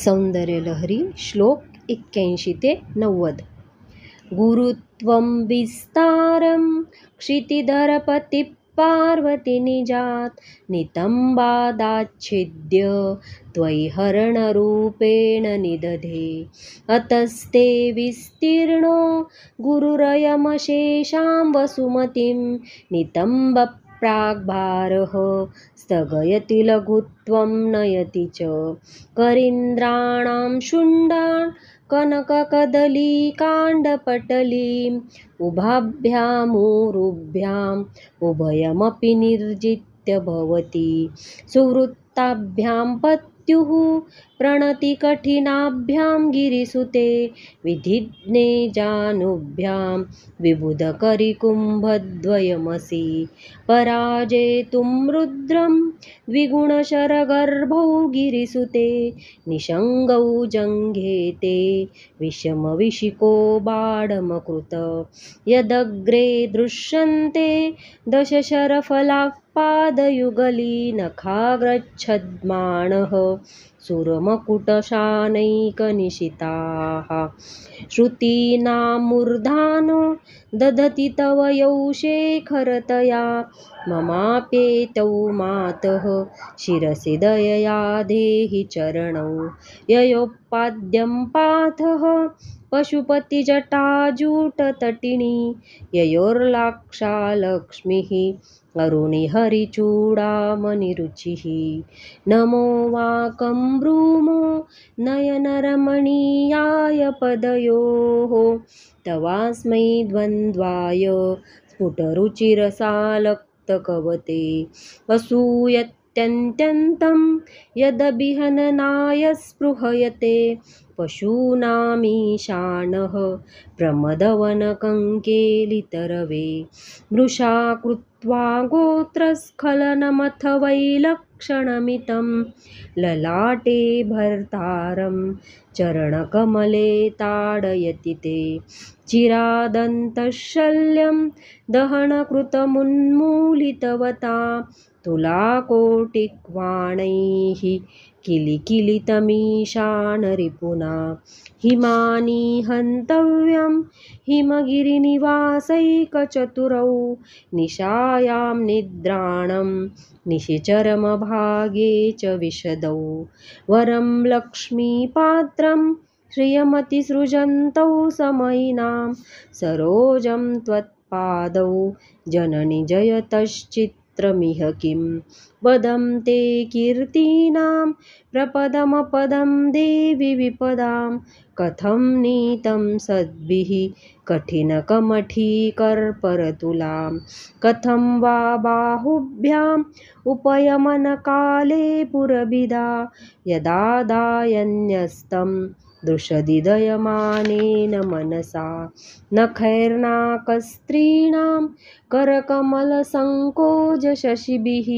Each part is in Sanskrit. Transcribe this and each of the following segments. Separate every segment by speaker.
Speaker 1: सौंदर्यलहरी श्लोक 81 ते 90. गुरुत्वं विस्तारं क्षितिधरपतिः पार्वती निजात् नितम्बादाच्छिद्य त्वयि हरणरूपेण निदधे अतस्ते विस्तीर्णो गुरुरयमशेषां वसुमतीं नितम्बप्राग्भारः स्थगयति लघुत्वं नयति च करीन्द्राणां शुण्डान् कनककदलीकाण्डपटलीम् उभाभ्यामूरुभ्याम् उभयमपि निर्जित्य भवति सुवृत्ताभ्यां पत्युः प्रणतिकठिनाभ्यां गिरिसुते विधिज्ञे जानुभ्यां विबुधकरिकुम्भद्वयमसि पराजेतुं रुद्रं द्विगुणशरगर्भौ गिरिसुते निषङ्गौ जङ्घेते विषमविशिको बाणमकृत यदग्रे दृश्यन्ते दशशरफलाः पादयुगली नखाग्रच्छद्माणः सुरमकुटशानैकनिशिताः श्रुतीनां मूर्धानो दधति तव यौ शेखरतया ममाप्येतौ मातः शिरसि दयया देहि चरणौ ययोपाद्यं पाथः पशुपतिजटाजूटतटिनी ययोर्लाक्षा लक्ष्मीः अरुणिहरिचूडामणिरुचिः नमो वाकं ब्रूमो नयनरमणीयाय पदयोः तवास्मै द्वन्द्वाय स्फुटरुचिरसालक्तकवते असूयत्यन्त्यन्तं यदभिहननाय स्पृहयते पशूनामीशानः प्रमदवनकङ्केलितरवे मृषा कृत्वा गोत्रस्खलनमथ वैलक्षणमितं ललाटे भर्तारं चरणकमले ताडयति ते चिरादन्तशल्यं दहनकृतमुन्मूलितवता तुलाकोटिक्वाणैः किलिकिलितमीशानरिपुना हिमानि हन्तव्यं हिमगिरिनिवासैकचतुरौ निशायां निद्राणं निशिचरमभागे च विशदौ वरं लक्ष्मीपात्रं श्रियमतिसृजन्तौ समयिनां सरोजं त्वत्पादौ जननि जयतश्चित्रमिह किं वदं ते कीर्तीनां प्रपदमपदं देवि विपदां कथं नीतं सद्भिः कठिनकमठीकर्परतुलां कथं वा बाहुभ्याम् उपयमनकाले पुरभिदा यदादायन्यस्तं दृशदिदयमानेन मनसा नखैर्नाकस्त्रीणां करकमलसङ्कोचशशिभिः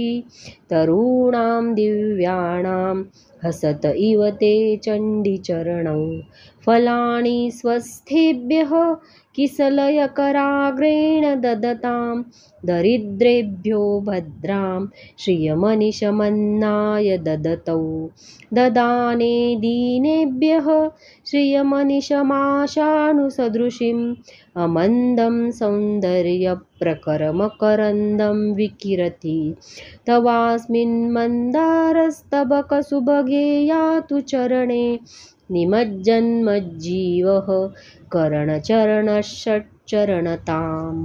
Speaker 1: तरूणां दिव्याणां हसत इव ते चण्डीचरणौ फलानि स्वस्थेभ्यः किसलयकराग्रेण ददतां दरिद्रेभ्यो भद्रां श्रियमनिशमन्नाय ददतौ ददाने दीनेभ्यः श्रियमनिशमाशानुसदृशीम् अमन्दं सौन्दर्यप्रकरमकरन्दं विकिरति तवास्मिन् मन्दारस्तबकसुभगे यातु चरणे निमज्जन्मज्जीवः करणचरणषट्चरणताम्।